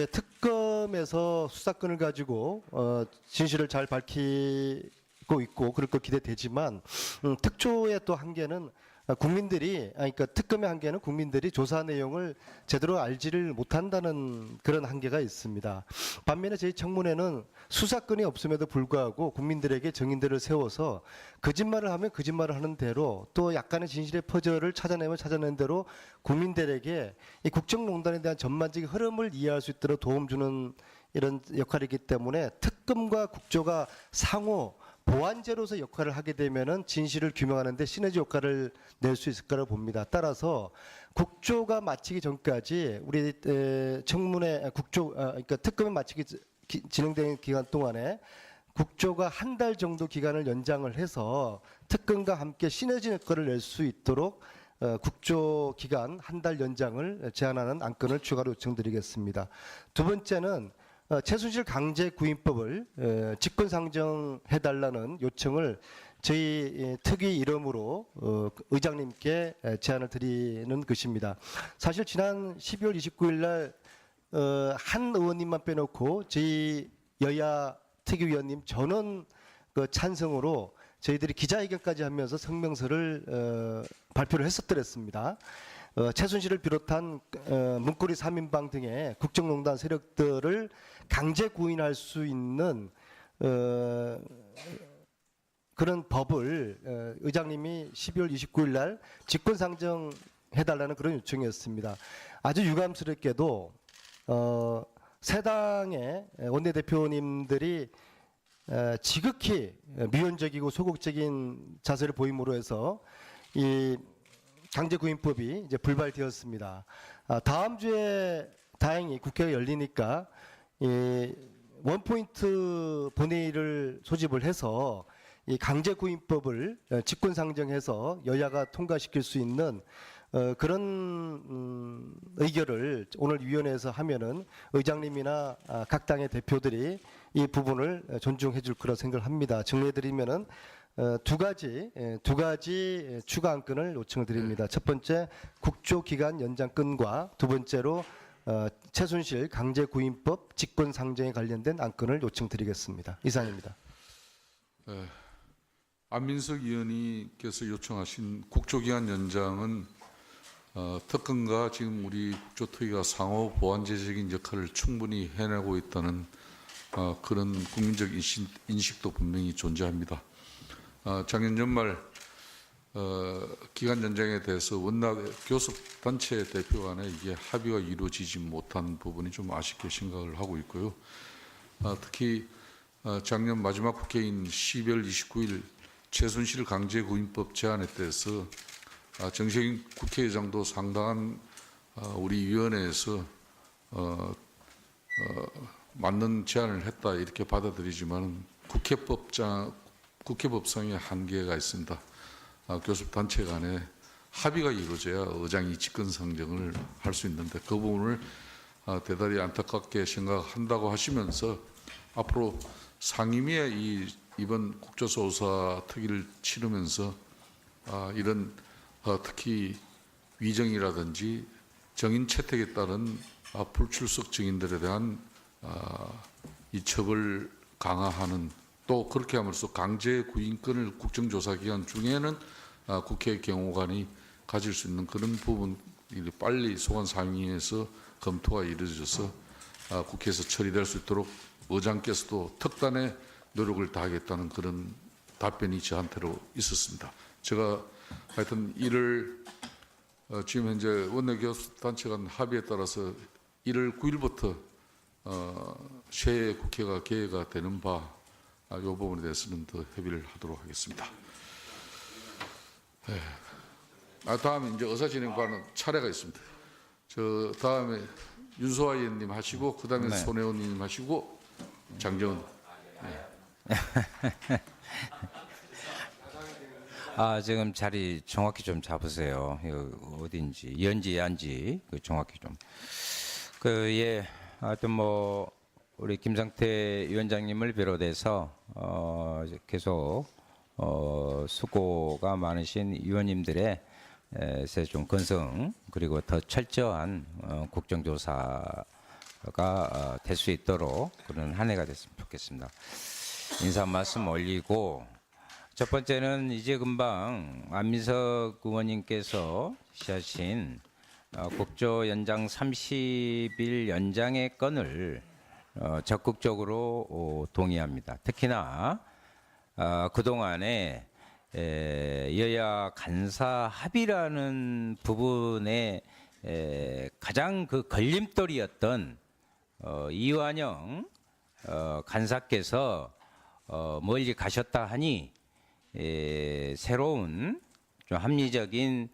특검에서 수사권을 가지고 진실을 잘 밝히고 있고 그럴 것 기대되지만 특조의 또 한계는 국민들이 그러니까 특검의 한계는 국민들이 조사 내용을 제대로 알지를 못한다는 그런 한계가 있습니다. 반면에 저희 청문회는 수사권이 없음에도 불구하고 국민들에게 정인들을 세워서 거짓말을 하면 거짓말을 하는 대로 또 약간의 진실의 퍼즐을 찾아내면 찾아낸 대로 국민들에게 이 국정농단에 대한 전반적인 흐름을 이해할 수 있도록 도움 주는 이런 역할이기 때문에 특검과 국조가 상호 보완제로서 역할을 하게 되면은 진실을 규명하는 데 시너지 효과를 낼 수 있을 거라고 봅니다. 따라서 국조가 마치기 전까지 우리 청문회 그러니까 특검이 마치기 진행되는 기간 동안에 국조가 한 달 정도 기간을 연장을 해서 특검과 함께 시너지 효과를 낼 수 있도록 국조 기간 한 달 연장을 제안하는 안건을 추가로 요청드리겠습니다. 두 번째는 최순실 강제 구인법을 직권상정해달라는 요청을 저희 특위 이름으로 의장님께 제안을 드리는 것입니다. 사실 지난 12월 29일 날 한 의원님만 빼놓고 저희 여야 특위위원님 전원 찬성으로 저희들이 기자회견까지 하면서 성명서를 발표를 했었더랬습니다. 최순실을 비롯한 문고리 3인방 등의 국정농단 세력들을 강제 구인할 수 있는 그런 법을 의장님이 12월 29일 날 직권상정해달라는 그런 요청이었습니다. 아주 유감스럽게도 새 당의 원내대표님들이 지극히 미온적이고 소극적인 자세를 보임으로 해서 이 강제구인법이 이제 불발되었습니다. 다음 주에 다행히 국회가 열리니까 이 원포인트 본회의를 소집을 해서 이 강제구인법을 직권상정해서 여야가 통과시킬 수 있는 그런 의결을 오늘 위원회에서 하면은 의장님이나 각 당의 대표들이 이 부분을 존중해 줄 거라 생각을 합니다. 정리해드리면은 두 가지 추가 안건을 요청을 드립니다. 첫 번째 국조 기간 연장건과 두 번째로 최순실 강제구인법 직권상정에 관련된 안건을 요청드리겠습니다. 이상입니다. 안민석 의원님께서 요청하신 국조기간 연장은 특검과 지금 우리 국조특위가 상호 보완제적인 역할을 충분히 해내고 있다는 그런 국민적 인식도 분명히 존재합니다. 작년 연말 기간 연장에 대해서 원내 교섭단체 대표 간에 이게 합의가 이루어지지 못한 부분이 좀 아쉽게 생각을 하고 있고요. 특히 작년 마지막 국회인 12월 29일 최순실 강제구인법 제안에 대해서 정세균 국회의장도 상당한 우리 위원회에서 맞는 제안을 했다 이렇게 받아들이지만 국회법상의 한계가 있습니다. 교섭단체 간에 합의가 이루어져야 의장이 직권상정을 할 수 있는데 그 부분을 대단히 안타깝게 생각한다고 하시면서 앞으로 상임위에 이번 국조조사 특위를 치르면서 이런 특히 위정이라든지 정인 채택에 따른 불출석 증인들에 대한 이 처벌 강화하는 또 그렇게 함으로써 강제 구인권을 국정조사 기간 중에는 국회 경호관이 가질 수 있는 그런 부분이 빨리 소관 상임위에서 검토가 이루어져서 국회에서 처리될 수 있도록 의장께서도 특단의 노력을 다하겠다는 그런 답변이 저한테로 있었습니다. 제가 하여튼 이를 지금 현재 원내교섭단체 간 합의에 따라서 1월 9일부터 새 국회가 개회가 되는 바 이 부분에 대해서는 더 협의를 하도록 하겠습니다. 다음에 이제 의사진행반은 차례가 있습니다. 저 다음에 윤소아 의원님 하시고 그 다음에 손혜원 의원님 하시고 장정은. 지금 자리 정확히 좀 잡으세요. 어딘지, 연지, 양지, 정확히 좀. 하여튼 우리 김상태 위원장님을 비롯해서, 계속, 수고가 많으신 위원님들의 좀 건성, 그리고 더 철저한 국정조사 될 수 있도록 그런 한 해가 됐으면 좋겠습니다. 인사 말씀 올리고 첫 번째는 이제 금방 안민석 의원님께서 시하신 국조 연장 30일 연장의 건을 적극적으로 동의합니다. 특히나 그동안에 여야 간사 합의라는 부분에 가장 그 걸림돌이었던 이완영 간사께서 멀리 가셨다 하니 새로운 좀 합리적인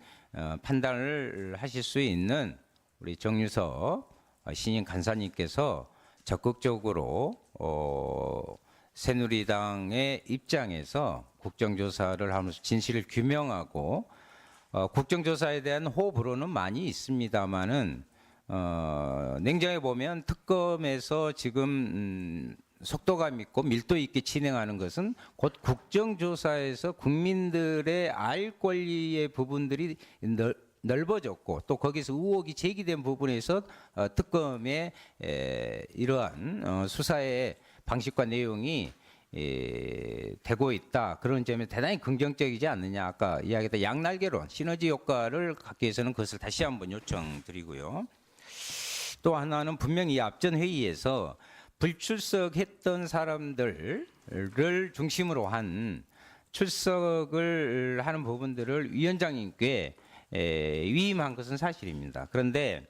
판단을 하실 수 있는 우리 정유석 신임 간사님께서 적극적으로 새누리당의 입장에서 국정조사를 하면서 진실을 규명하고 국정조사에 대한 호불호는 많이 있습니다만은 냉정해 보면 특검에서 지금 속도감 있고 밀도 있게 진행하는 것은 곧 국정조사에서 국민들의 알 권리의 부분들이 넓어졌고 또 거기서 의혹이 제기된 부분에서 특검의 이러한 수사의 방식과 내용이 되고 있다. 그런 점에 대단히 긍정적이지 않느냐. 아까 이야기했던 양날개론, 시너지 효과를 갖기 위해서는 그것을 다시 한번 요청드리고요. 또 하나는 분명히 앞전 회의에서 불출석했던 사람들을 중심으로 한 출석을 하는 부분들을 위원장님께 위임한 것은 사실입니다. 그런데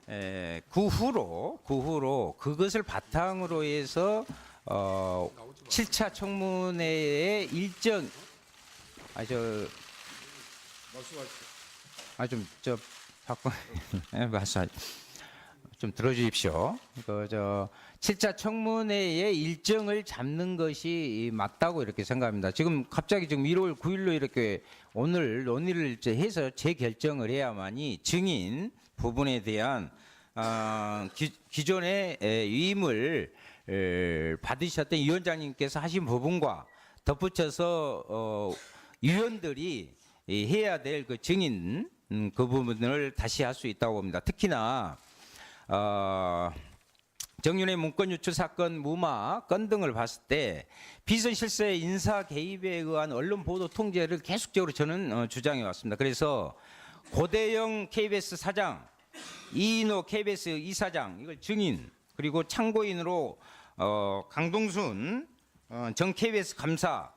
그 후로 그것을 바탕으로 해서 7차 청문회의 일정 좀 들어주십시오. 7차 청문회의 일정을 잡는 것이 맞다고 이렇게 생각합니다. 지금 갑자기 지금 1월 9일로 이렇게 오늘 논의를 해서 재결정을 해야만이 증인 부분에 대한 기존의 위임을 받으셨던 위원장님께서 하신 부분과 덧붙여서 위원들이 해야 될 그 증인 그 부분을 다시 할 수 있다고 봅니다. 특히나 정윤회 문건 유출 사건 무마 건 등을 봤을 때 비선 실세 인사 개입에 의한 언론 보도 통제를 계속적으로 저는 주장해 왔습니다. 그래서 고대영 KBS 사장, 이인호 KBS 이사장 이걸 증인 그리고 참고인으로 강동순 전 KBS 감사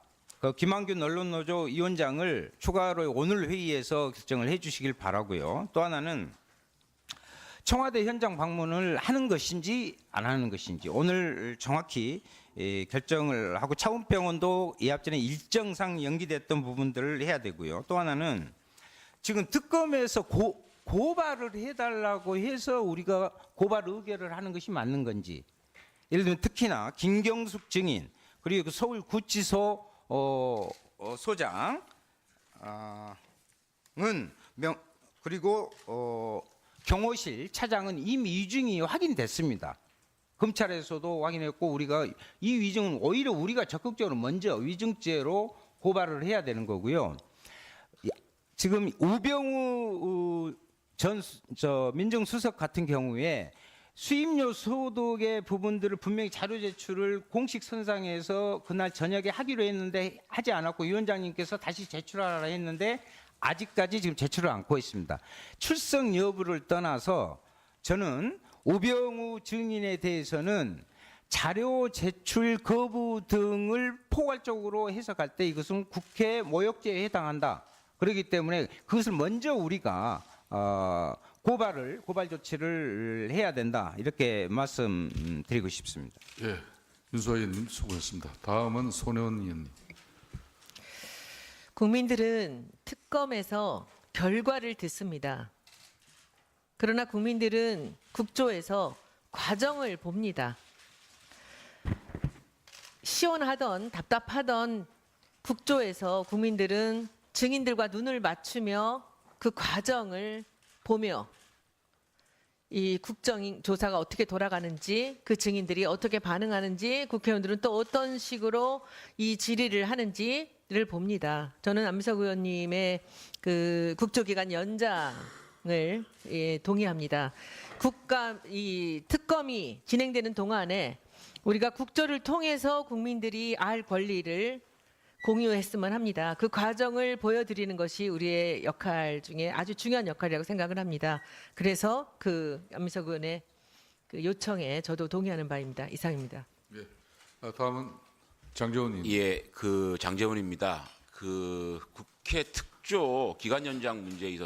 김한균 언론노조 위원장을 추가로 오늘 회의에서 결정을 해주시길 바라고요. 또 하나는 청와대 현장 방문을 하는 것인지 안 하는 것인지 오늘 정확히 결정을 하고 차움병원도 예합전에 일정상 연기됐던 부분들을 해야 되고요. 또 하나는 지금 특검에서 고발을 해달라고 해서 우리가 고발 의결을 하는 것이 맞는 건지 예를 들면 특히나 김경숙 증인 그리고 서울구치소 소장은 그리고 경호실 차장은 이미 위증이 확인됐습니다. 검찰에서도 확인했고 우리가 이 위증은 오히려 우리가 적극적으로 먼저 위증죄로 고발을 해야 되는 거고요. 지금 우병우 전 민정수석 같은 경우에 수임료 소득의 부분들을 분명히 자료 제출을 공식 선상에서 그날 저녁에 하기로 했는데 하지 않았고 위원장님께서 다시 제출하라 했는데 아직까지 지금 제출을 않고 있습니다. 출석 여부를 떠나서 저는 우병우 증인에 대해서는 자료 제출 거부 등을 포괄적으로 해석할 때 이것은 국회 모욕죄에 해당한다. 그렇기 때문에 그것을 먼저 우리가 고발 조치를 해야 된다. 이렇게 말씀드리고 싶습니다. 예, 윤수아 의원님 수고했습니다. 다음은 손혜원 의원님. 국민들은 특검에서 결과를 듣습니다. 그러나 국민들은 국조에서 과정을 봅니다. 시원하던 답답하던 국조에서 국민들은 증인들과 눈을 맞추며 그 과정을 보며 이 국정조사가 어떻게 돌아가는지 그 증인들이 어떻게 반응하는지 국회의원들은 또 어떤 식으로 이 질의를 하는지를 봅니다. 저는 안민석 의원님의 그 국조기간 연장 예, 동의합니다. 국가 이 특검이 진행되는 동안에 우리가 국조를 통해서 국민들이 알 권리를 공유했으면 합니다. 그 과정을 보여드리는 것이 우리의 역할 중에 아주 중요한 역할이라고 생각을 합니다. 그래서 그 안민석 의원의 그 요청에 저도 동의하는 바입니다. 이상입니다. 예. 다음은 장재원 의원. 예, 그 장재원입니다. 그 국회 특조 기간 연장 문제에 있어서